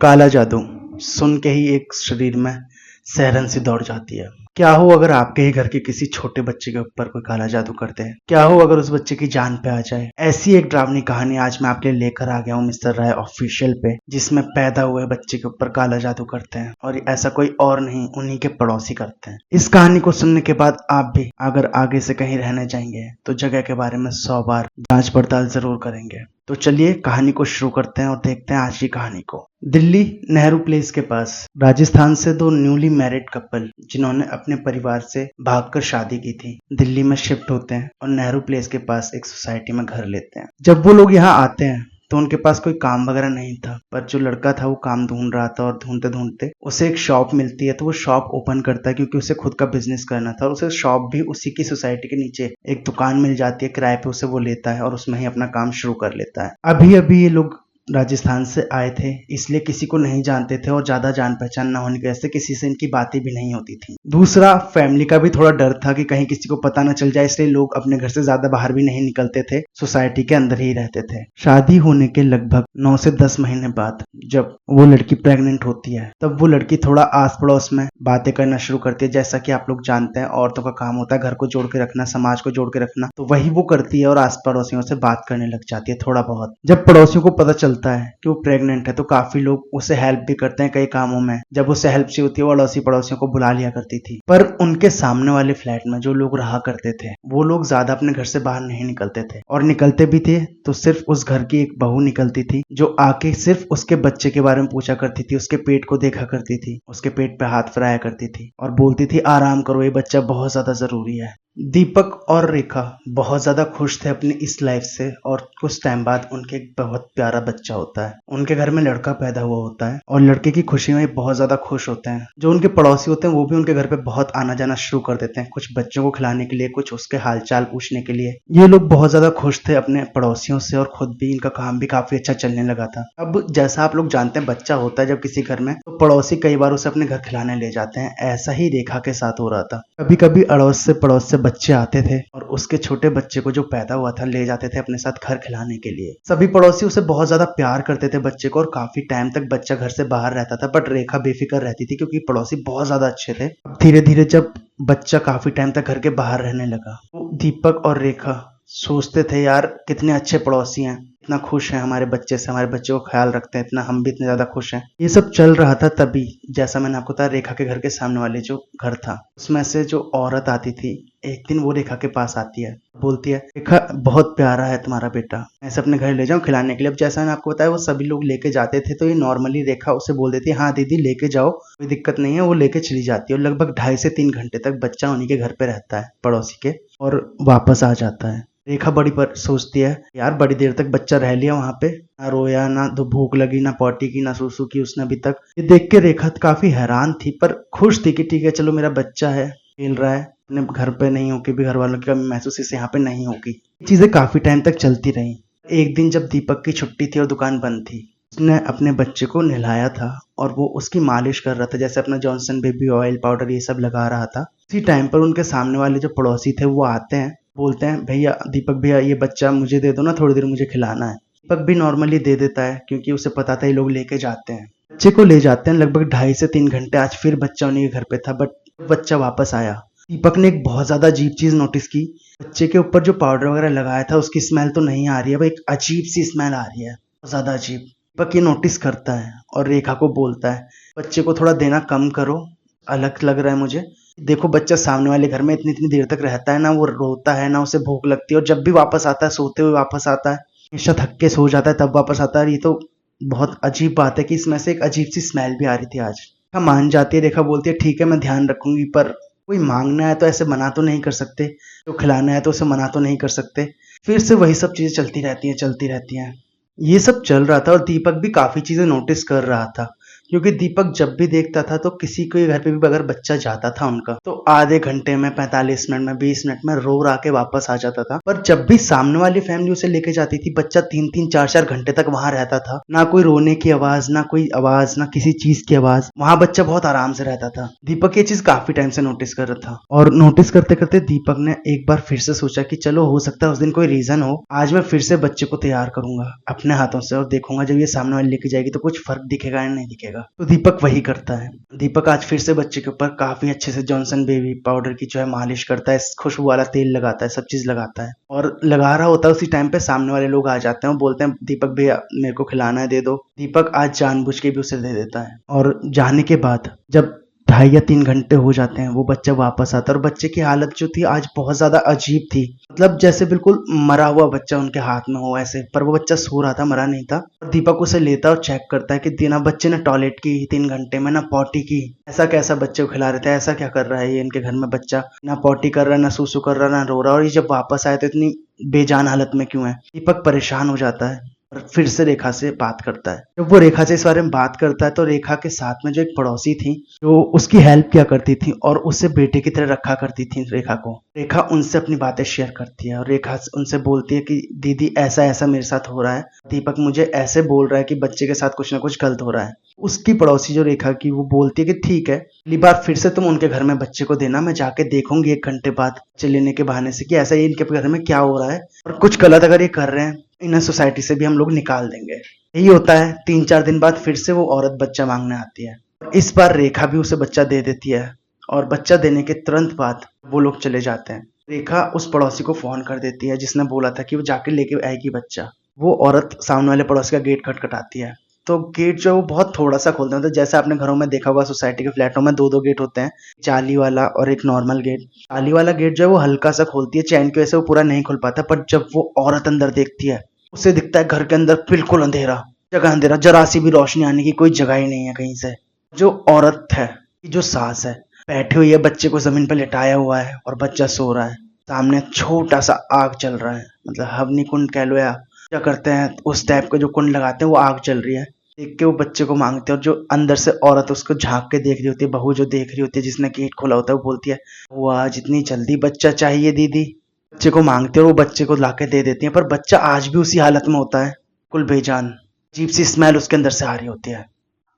काला जादू सुन के ही एक शरीर में सिहरन सी दौड़ जाती है। क्या हो अगर आपके ही घर के किसी छोटे बच्चे के ऊपर कोई काला जादू कर दे? क्या हो अगर उस बच्चे की जान पे आ जाए? ऐसी एक डरावनी कहानी आज मैं आपके लिए लेकर आ गया हूँ मिस्टर राय ऑफिशियल पे, जिसमें पैदा हुए बच्चे के ऊपर काला जादू करते हैं और ऐसा कोई और नहीं, उन्हीं के पड़ोसी करते हैं। इस कहानी को सुनने के बाद आप भी अगर आगे से कहीं रहने जाएंगे तो जगह के बारे में 100 बार जांच पड़ताल जरूर करेंगे। तो चलिए कहानी को शुरू करते हैं और देखते हैं आज की कहानी को। दिल्ली नेहरू प्लेस के पास राजस्थान से दो न्यूली मैरिड कपल जिन्होंने अपने परिवार से भागकर शादी की थी, दिल्ली में शिफ्ट होते हैं और नेहरू प्लेस के पास एक सोसाइटी में घर लेते हैं। जब वो लोग यहाँ आते हैं तो उनके पास कोई काम वगैरह नहीं था, पर जो लड़का था वो काम ढूंढ रहा था और ढूंढते ढूंढते उसे एक शॉप मिलती है। तो वो शॉप ओपन करता है क्योंकि उसे खुद का बिजनेस करना था और उसे शॉप भी उसी की सोसाइटी के नीचे एक दुकान मिल जाती है, किराए पे उसे वो लेता है और उसमें ही अपना काम शुरू कर लेता है। अभी अभी ये लोग राजस्थान से आए थे, इसलिए किसी को नहीं जानते थे और ज्यादा जान पहचान न होने की वजह से किसी से इनकी बातें भी नहीं होती थी। दूसरा, फैमिली का भी थोड़ा डर था कि कहीं किसी को पता न चल जाए, इसलिए लोग अपने घर से ज्यादा बाहर भी नहीं निकलते थे, सोसाइटी के अंदर ही रहते थे। शादी होने के लगभग 9 से 10 महीने बाद जब वो लड़की प्रेग्नेंट होती है, तब वो लड़की थोड़ा आस पड़ोस में बातें करना शुरू करती है। जैसा कि आप लोग जानते हैं, औरतों का काम होता है घर को जोड़ के रखना, समाज को जोड़ के रखना, तो वही वो करती है और आस पड़ोसियों से बात करने लग जाती है थोड़ा बहुत। जब पड़ोसियों को पता चलता है कि वो प्रेग्नेंट है तो काफी लोग उसे हेल्प भी करते हैं कई कामों में। जब उसे हेल्प चाहिए होती है वो अड़ोसी पड़ोसियों को बुला लिया करती थी। पर उनके सामने वाले फ्लैट में जो लोग रहा करते थे वो लोग ज्यादा अपने घर से बाहर नहीं निकलते थे, और निकलते भी थे तो सिर्फ उस घर की एक बहू निकलती थी जो आके सिर्फ उसके बच्चे के बारे में पूछा करती थी, उसके पेट को देखा करती थी, उसके पेट पे हाथ फिराया करती थी और बोलती थी आराम करो, ये बच्चा बहुत ज्यादा जरूरी है। दीपक और रेखा बहुत ज्यादा खुश थे अपनी इस लाइफ से, और कुछ टाइम बाद उनके एक बहुत प्यारा बच्चा होता है। उनके घर में लड़का पैदा हुआ होता है और लड़के की खुशी में बहुत ज्यादा खुश होते हैं। जो उनके पड़ोसी होते हैं वो भी उनके घर पे बहुत आना जाना शुरू कर देते हैं, कुछ बच्चों को खिलाने के लिए, कुछ उसके हालचाल पूछने के लिए। ये लोग बहुत ज्यादा खुश थे अपने पड़ोसियों से और खुद भी इनका काम भी काफी अच्छा चलने लगा था। अब जैसा आप लोग जानते हैं, बच्चा होता है जब किसी घर में तो पड़ोसी कई बार उसे अपने घर खिलाने ले जाते हैं। ऐसा ही रेखा के साथ हो रहा था। कभी कभी अड़ोस से पड़ोस से बच्चे आते थे और उसके छोटे बच्चे को जो पैदा हुआ था ले जाते थे अपने साथ घर खिलाने के लिए। सभी पड़ोसी उसे बहुत ज्यादा प्यार करते थे बच्चे को, और काफी टाइम तक बच्चा घर से बाहर रहता था। बट रेखा बेफिक्र रहती थी क्योंकि पड़ोसी बहुत ज्यादा अच्छे थे। धीरे धीरे जब बच्चा काफी टाइम तक घर के बाहर रहने लगा तो दीपक और रेखा सोचते थे, यार कितने अच्छे पड़ोसी हैं, इतना खुश है हमारे बच्चे से, हमारे बच्चे को ख्याल रखते हैं, इतना हम भी इतने ज्यादा खुश हैं। ये सब चल रहा था तभी, जैसा मैंने आपको बताया, रेखा के घर के सामने वाले जो घर था उसमें से जो औरत आती थी, एक दिन वो रेखा के पास आती है, बोलती है रेखा बहुत प्यारा है तुम्हारा बेटा, मैं इसे अपने घर ले जाऊं खिलाने के लिए। अब जैसा मैंने आपको बताया वो सभी लोग लेके जाते थे, तो ये नॉर्मली रेखा उसे बोल देती है हाँ दीदी लेके जाओ, कोई दिक्कत नहीं है। वो लेके चली जाती है और लगभग 2.5 से 3 घंटे तक बच्चा उन्हीं के घर पे रहता है पड़ोसी के, और वापस आ जाता है। रेखा बड़ी पर सोचती है, यार बड़ी देर तक बच्चा रह लिया वहां पे, ना रोया, ना तो भूख लगी, ना पॉटी की, ना सूसू की उसने अभी तक। ये देख के रेखा काफी हैरान थी पर खुश थी कि ठीक है चलो मेरा बच्चा है, खेल रहा है, अपने घर पे नहीं होगी भी, घर वालों की कमी महसूस इसे यहाँ पे नहीं होगी। चीजें काफी टाइम तक चलती रही। एक दिन जब दीपक की छुट्टी थी और दुकान बंद थी, उसने अपने बच्चे को नहलाया था और वो उसकी मालिश कर रहा था, जैसे अपना जॉनसन बेबी ऑयल पाउडर ये सब लगा रहा था। उसी टाइम पर उनके सामने वाले जो पड़ोसी थे वो आते हैं, बोलते हैं भैया, दीपक भैया ये बच्चा मुझे दे दो ना, थोड़ी देर मुझे खिलाना है। दीपक भी नॉर्मली दे देता है क्योंकि उसे पता था ये लोग लेके जाते हैं। बच्चे को ले जाते हैं, लगभग 2.5 से 3 घंटे आज फिर बच्चा उन्हीं के घर पे था। बट बच्चा वापस आया, दीपक ने एक बहुत ज्यादा अजीब चीज नोटिस की। बच्चे के ऊपर जो पाउडर वगैरह लगाया था उसकी स्मेल तो नहीं आ रही है, वो एक अजीब सी स्मेल आ रही है, बहुत ज्यादा अजीब। दीपक ये नोटिस करता है और रेखा को बोलता है बच्चे को थोड़ा देना कम करो, अलग लग रहा है मुझे। देखो बच्चा सामने वाले घर में इतनी इतनी देर तक रहता है, ना वो रोता है ना उसे भूख लगती है, और जब भी वापस आता है सोते हुए वापस आता है, हमेशा थक के सो जाता है तब वापस आता है। ये तो बहुत अजीब बात है कि इसमें से एक अजीब सी स्मेल भी आ रही थी आज। रेखा मान जाती है, रेखा बोलती है ठीक है मैं ध्यान रखूंगी, पर कोई मांगना है तो ऐसे मना तो नहीं कर सकते, तो खिलाना है तो उसे मना तो नहीं कर सकते। फिर से वही सब चीजें चलती रहती हैं। ये सब चल रहा था और दीपक भी काफी चीजें नोटिस कर रहा था। क्योंकि दीपक जब भी देखता था तो किसी के घर पे भी अगर बच्चा जाता था उनका तो आधे घंटे में, 45 मिनट में, 20 मिनट में रो रा के वापस आ जाता था। पर जब भी सामने वाली फैमिली उसे लेके जाती थी, बच्चा 3-3 4-4 घंटे तक वहां रहता था। ना कोई रोने की आवाज, ना कोई आवाज, ना किसी चीज की आवाज। वहां बच्चा बहुत आराम से रहता था। दीपक ये चीज काफी टाइम से नोटिस कर रहा था और नोटिस करते करते दीपक ने एक बार फिर से सोचा कि चलो हो सकता है उस दिन कोई रीजन हो, आज मैं फिर से बच्चे को तैयार करूंगा अपने हाथों से और देखूंगा जब ये सामने वाली लेके जाएगी तो कुछ फर्क दिखेगा या नहीं दिखेगा। तो दीपक वही करता है। दीपक आज फिर से बच्चे के ऊपर काफी अच्छे से जॉनसन बेबी पाउडर की जो है मालिश करता है, खुशबू वाला तेल लगाता है, सब चीज लगाता है और लगा रहा होता है। उसी टाइम पे सामने वाले लोग आ जाते हैं और बोलते हैं दीपक भैया मेरे को खिलाना है, दे दो। दीपक आज जानबूझ के भी उसे दे देता है और जाने के बाद जब 2.5 या 3 घंटे हो जाते हैं वो बच्चा वापस आता है और बच्चे की हालत जो थी आज बहुत ज्यादा अजीब थी। मतलब जैसे बिल्कुल मरा हुआ बच्चा उनके हाथ में हो ऐसे, पर वो बच्चा सो रहा था, मरा नहीं था। और दीपक उसे लेता और चेक करता है कि ना बच्चे ने टॉयलेट की 3 घंटे में, ना पॉटी की। ऐसा कैसा बच्चे को खिला रहे थे, ऐसा क्या कर रहा है ये इनके घर में बच्चा, ना पॉटी कर रहा है, ना सूसू कर रहा है, ना रो रहा। और ये जब वापस आए तो इतनी बेजान हालत में क्यों है। दीपक परेशान हो जाता है और फिर से रेखा से बात करता है। जब वो रेखा से इस बारे में बात करता है तो रेखा के साथ में जो एक पड़ोसी थी जो उसकी हेल्प किया करती थी और उससे बेटे की तरह रखा करती थी रेखा को, रेखा उनसे अपनी बातें शेयर करती है और रेखा उनसे बोलती है कि दीदी ऐसा ऐसा मेरे साथ हो रहा है, दीपक मुझे ऐसे बोल रहा है कि बच्चे के साथ कुछ ना कुछ गलत हो रहा है। उसकी पड़ोसी जो रेखा की वो बोलती है कि ठीक है, अगली बार फिर से तुम उनके घर में बच्चे को देना, मैं जाके देखूंगी 1 घंटे बाद बच्चे लेने के बहाने से कि ऐसा ही इनके घर में क्या हो रहा है और कुछ गलत अगर ये कर रहे हैं इन्हें सोसाइटी से भी हम लोग निकाल देंगे। यही होता है। 3-4 दिन बाद फिर से वो औरत बच्चा मांगने आती है। इस बार रेखा भी उसे बच्चा दे देती है और बच्चा देने के तुरंत बाद वो लोग चले जाते हैं। रेखा उस पड़ोसी को फोन कर देती है जिसने बोला था कि वो जाके लेके आएगी बच्चा। वो औरत सामने वाले पड़ोसी का गेट खटखटाती है तो गेट जो है वो बहुत थोड़ा सा खोलते हैं। तो जैसे आपने घरों में देखा होगा सोसाइटी के फ्लैटों में 2-2 गेट होते हैं, जाली वाला और एक नॉर्मल गेट। जाली वाला गेट जो है वो हल्का सा खोलती है, चैन की वजह से वो पूरा नहीं खुल पाता। पर जब वो औरत अंदर देखती है उसे दिखता है घर के अंदर बिल्कुल अंधेरा, जगह अंधेरा, जरा सी भी रोशनी आने की कोई जगह ही नहीं है कहीं से। जो औरत है, जो सास है, बैठी हुई है, बच्चे को जमीन पर लिटाया हुआ है और बच्चा सो रहा है। सामने छोटा सा आग चल रहा है, मतलब हवनी कुंड कह लो या क्या करते हैं उस टाइप का जो कुंड लगाते हैं, वो आग चल रही है। देख के वो बच्चे को मांगते हैं और जो अंदर से औरत उसको झांक के देख रही होती है, बहू जो देख रही होती है जिसने गेट खोला होता है, वो बोलती है वो आज इतनी जल्दी बच्चा चाहिए दीदी। बच्चे को मांगते हैं और वो बच्चे को लाके दे देती है, पर बच्चा आज भी उसी हालत में होता है, कुल बेजान। अजीब सी स्मेल उसके अंदर से आ रही होती है।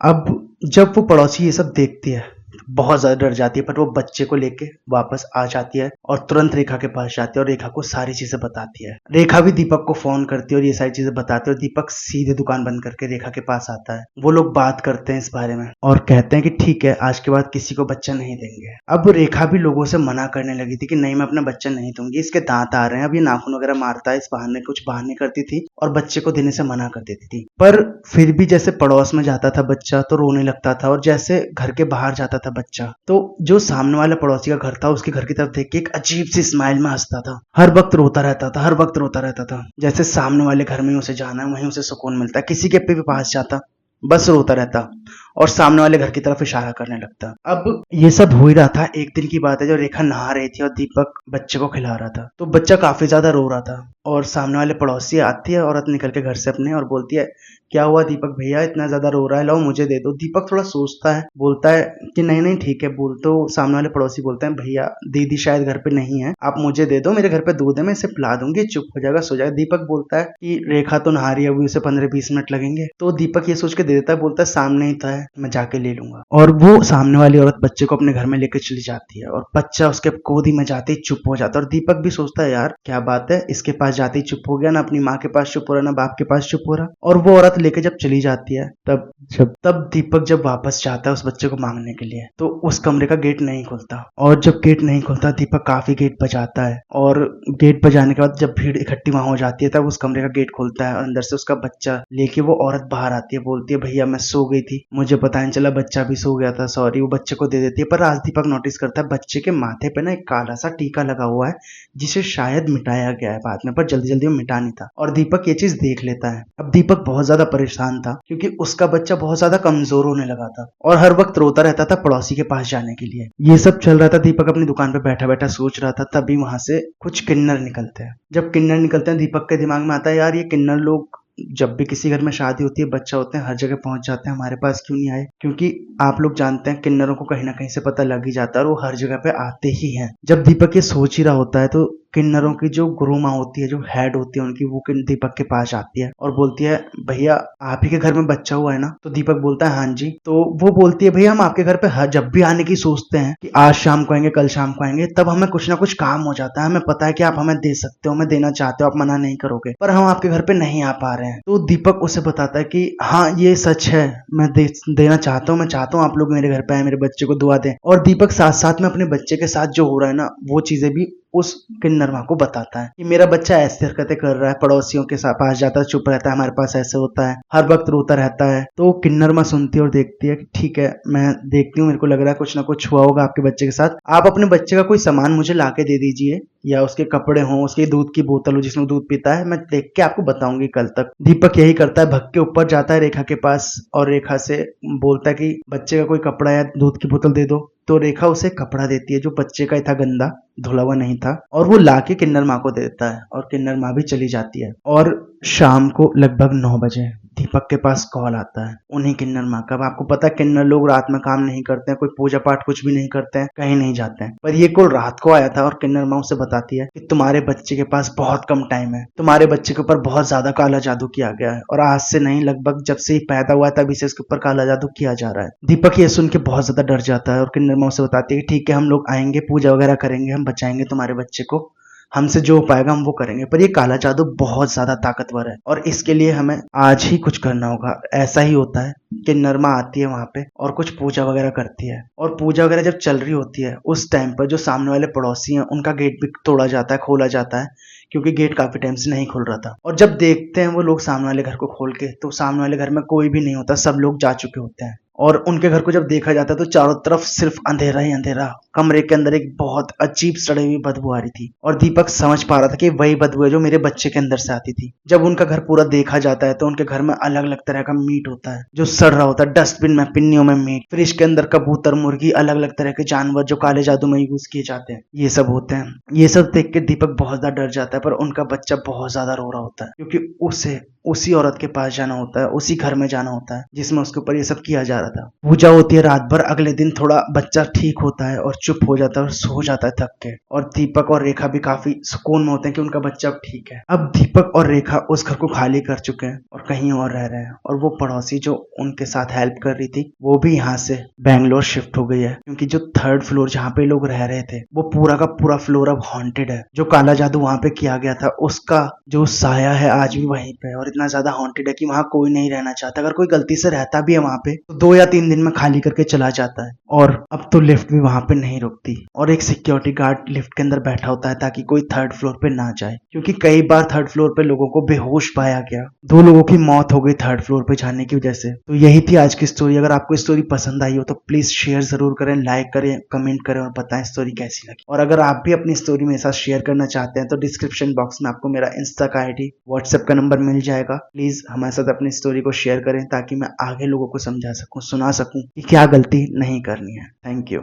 अब जब वो पड़ोसी ये सब देखती है बहुत ज्यादा डर जाती है, पर वो बच्चे को लेके वापस आ जाती है और तुरंत रेखा के पास जाती है और रेखा को सारी चीजें बताती है। रेखा भी दीपक को फोन करती है और ये सारी चीजें बताती है और दीपक सीधे दुकान बंद करके रेखा के पास आता है। वो लोग बात करते हैं इस बारे में और कहते हैं कि ठीक है, आज के बाद किसी को बच्चा नहीं देंगे। अब रेखा भी लोगों से मना करने लगी थी कि नहीं, मैं अपना बच्चा नहीं दूंगी, इसके दांत आ रहे हैं, अब ये नाखून वगैरह मारता है, इस बहाने कुछ बहाने करती थी और बच्चे को देने से मना कर देती थी। पर फिर भी जैसे पड़ोस में जाता था बच्चा तो रोने लगता था और जैसे घर के बाहर जाता था बच्चा तो जो सामने वाले पड़ोसी का घर था उसके घर की तरफ देख के एक अजीब सी स्माइल में हंसता था। हर वक्त रोता रहता था, हर वक्त रोता रहता था, जैसे सामने वाले घर में उसे जाना है, वहीं उसे सुकून मिलता है। किसी के पे भी पास जाता बस रोता रहता और सामने वाले घर की तरफ इशारा करने लगता। अब ये सब हो ही रहा था। एक दिन की बात है, जो रेखा नहा रही थी और दीपक बच्चे को खिला रहा था तो बच्चा काफी ज्यादा रो रहा था और सामने वाले पड़ोसी आती है औरत निकल के घर से अपने और बोलती है क्या हुआ दीपक भैया, इतना ज्यादा रो रहा है, लाओ मुझे दे दो। दीपक थोड़ा सोचता है, बोलता है कि नहीं नहीं ठीक है। बोल तो सामने वाले पड़ोसी बोलते हैं भैया दीदी शायद घर पे नहीं है, आप मुझे दे दो, मेरे घर पे दूध है, मैं इसे पिला दूंगी, चुप हो जाएगा, सो जाएगा। दीपक बोलता है कि रेखा तो नहा रही है, अभी उसे 15-20 मिनट लगेंगे। तो दीपक ये सोच के दे देता है, बोलता है सामने ही तो है, मैं जाके ले लूंगा। और वो सामने वाली औरत बच्चे को अपने घर में लेकर चली जाती है और बच्चा उसके गोदी में जाते ही चुप हो जाता है। और दीपक भी सोचता है यार क्या बात है, इसके पास जाते ही चुप हो गया, ना अपनी माँ के पास चुप हो रहा, ना बाप के पास चुप हो रहा। और वो औरत लेके जब चली जाती है तब दीपक जब वापस जाता है उस बच्चे को मांगने के लिए तो उस कमरे का गेट नहीं खुलता। और जब गेट नहीं खुलता दीपक काफी गेट बजाता है और गेट बजाने के बाद जब भीड़ इकट्ठी वहां हो जाती है तब उस कमरे का गेट खुलता है और अंदर से उसका बच्चा लेके वो औरत बाहर आती है। बोलती है भैया मैं सो गई थी, मुझे पता नहीं चला, बच्चा भी सो गया था, सॉरी। वो बच्चे को दे देती है। पर आज दीपक नोटिस करता है बच्चे के माथे पे ना एक काला सा टीका लगा हुआ है जिसे शायद मिटाया गया है बाद में, पर जल्दी जल्दी में मिटा नहीं था। और दीपक ये चीज देख लेता है। अब दीपक बहुत ज्यादा परेशान था क्योंकि उसका बच्चा बहुत ज्यादा कमजोर होने लगा था और हर वक्त रोता रहता था पड़ोसी के पास जाने के लिए। ये सब चल रहा था, दीपक अपनी दुकान पे बैठा बैठा सोच रहा था, तभी वहां से कुछ किन्नर निकलते हैं। जब किन्नर निकलते हैं दीपक के दिमाग में आता है यार ये किन्नर लोग जब भी किसी घर में शादी होती है, बच्चा होते हैं, हर जगह पहुंच जाते हैं, हमारे पास क्यों नहीं आए? क्योंकि आप लोग जानते हैं किन्नरों को कहीं ना कहीं से पता लग ही जाता है और वो हर जगह पे आते ही हैं। जब दीपक ये सोच ही रहा होता है तो किन्नरों की जो गुरु माँ होती है, जो हेड होती है उनकी, वो दीपक के पास आती है और बोलती है, भैया आप ही के घर में बच्चा हुआ है ना? तो दीपक बोलता है, हाँ जी। तो वो बोलती है, भैया हम आपके घर पे जब भी आने की सोचते हैं कि आज शाम को आएंगे, कल शाम को आएंगे, तब हमें कुछ ना कुछ काम हो जाता है। हमें पता है कि आप हमें दे सकते हो, हमें देना चाहते हो, आप मना नहीं करोगे, पर हम आपके घर पे नहीं आ पा रहे हैं। तो दीपक उसे बताता है कि हाँ ये सच है, मैं देना चाहता हूँ, मैं चाहता हूँ आप लोग मेरे घर पे आए, मेरे बच्चे को दुआ दें। और दीपक साथ साथ में अपने बच्चे के साथ जो हो रहा है ना, वो चीजें भी उस किन्नर माँ को बताता है कि मेरा बच्चा ऐसी हरकतें कर रहा है, पड़ोसियों के पास जाता है, चुप रहता है, हमारे पास ऐसे होता है, हर वक्त रोता रहता है। तो किन्नर माँ सुनती है और देखती है कि ठीक है, मैं देखती हूँ, मेरे को लग रहा है कुछ ना कुछ हुआ होगा आपके बच्चे के साथ। आप अपने बच्चे का कोई सामान मुझे ला के दे दीजिए, या उसके कपड़े हों, उसकी दूध की बोतल हो जिसमें दूध पीता है, मैं देख के आपको बताऊंगी कल तक। दीपक यही करता है, भग के ऊपर जाता है रेखा के पास और रेखा से बोलता है कि बच्चे का कोई कपड़ा या दूध की बोतल दे दो। तो रेखा उसे कपड़ा देती है जो बच्चे का ही था, गंदा, धुला हुआ नहीं था, और वो लाके किन्नर माँ को दे देता है और किन्नर माँ भी चली जाती है। और शाम को लगभग 9 बजे दीपक के पास कॉल आता है उन्हीं किन्नर माँ का। अब आपको पता है किन्नर लोग रात में काम नहीं करते हैं, कोई पूजा पाठ कुछ भी नहीं करते हैं, कहीं नहीं जाते हैं, पर ये कॉल रात को आया था और किन्नर माँ उसे बताती है कि तुम्हारे बच्चे के पास बहुत कम टाइम है, तुम्हारे बच्चे के ऊपर बहुत ज्यादा काला जादू किया गया है और आज से नहीं, लगभग जब से ही पैदा हुआ है तभी से इसके ऊपर काला जादू किया जा रहा है। दीपक ये सुन के बहुत ज्यादा डर जाता है और किन्नर माँ उसे बताती है कि ठीक है, हम लोग आएंगे, पूजा वगैरह करेंगे, हम बचाएंगे तुम्हारे बच्चे को, हमसे जो हो पाएगा हम वो करेंगे, पर ये काला जादू बहुत ज्यादा ताकतवर है और इसके लिए हमें आज ही कुछ करना होगा। ऐसा ही होता है कि नरमा आती है वहां पे और कुछ पूजा वगैरह करती है, और पूजा वगैरह जब चल रही होती है उस टाइम पर जो सामने वाले पड़ोसी हैं उनका गेट भी तोड़ा जाता है, खोला जाता है, क्योंकि गेट काफी टाइम से नहीं खुल रहा था। और जब देखते हैं वो लोग सामने वाले घर को खोल के, तो सामने वाले घर में कोई भी नहीं होता, सब लोग जा चुके होते हैं। और उनके घर को जब देखा जाता है तो चारों तरफ सिर्फ अंधेरा ही अंधेरा। कमरे के अंदर एक बहुत अजीब सड़ी हुई बदबू आ रही थी और दीपक समझ पा रहा था कि वही बदबू है जो मेरे बच्चे के अंदर से आती थी। जब उनका घर पूरा देखा जाता है तो उनके घर में अलग अलग तरह का मीट होता है जो सड़ रहा होता है, डस्टबिन में, पिन्नियों में मीट, फ्रिज के अंदर कबूतर, मुर्गी, अलग अलग तरह के जानवर जो काले जादू में यूज किए जाते हैं, ये सब होते हैं। ये सब देख के दीपक बहुत ज्यादा डर जाता है, पर उनका बच्चा बहुत ज्यादा रो रहा होता है क्योंकि उसे उसी औरत के पास जाना होता है, उसी घर में जाना होता है जिसमें उसके ऊपर ये सब किया जा रहा था। पूजा होती है रात भर। अगले दिन थोड़ा बच्चा ठीक होता है और चुप हो जाता है और सो जाता है थक के, और दीपक और रेखा भी काफी सुकून में होते हैं कि उनका बच्चा अब ठीक है। अब दीपक और रेखा उस घर को खाली कर चुके हैं और कहीं और रह रहे हैं, और वो पड़ोसी जो उनके साथ हेल्प कर रही थी वो भी यहाँ से बैंगलोर शिफ्ट हो गई है, क्योंकि जो 3rd फ्लोर जहाँ पे लोग रह रहे थे वो पूरा का पूरा फ्लोर अब हॉन्टेड है। जो काला जादू वहां पे किया गया था उसका जो साया है आज भी वहीं पे, और इतना ज्यादा हॉन्टेड है कि वहां कोई नहीं रहना चाहता। अगर कोई गलती से रहता भी है वहां पे तो 2 या 3 दिन में खाली करके चला जाता है। और अब तो लिफ्ट भी वहां पे नहीं रुकती और एक सिक्योरिटी गार्ड लिफ्ट के अंदर बैठा होता है ताकि कोई 3rd फ्लोर पे ना जाए, क्योंकि कई बार 3rd फ्लोर पे लोगों को बेहोश पाया गया। 2 लोगों की मौत हो गई 3rd फ्लोर पे जाने की वजह से। तो यही थी आज की स्टोरी। अगर आपको स्टोरी पसंद आई हो तो प्लीज शेयर जरूर करें, लाइक करें, कमेंट करें और बताएं स्टोरी कैसी लगी। और अगर आप भी अपनी स्टोरी मेरे साथ शेयर करना चाहते हैं तो डिस्क्रिप्शन बॉक्स में आपको मेरा इंस्टा का ID, व्हाट्सएप का नंबर मिल जाएगा। प्लीज हमारे साथ अपनी स्टोरी को शेयर करें ताकि मैं आगे लोगों को समझा सकूं, सुना सकूं कि क्या गलती नहीं करनी है। Thank you.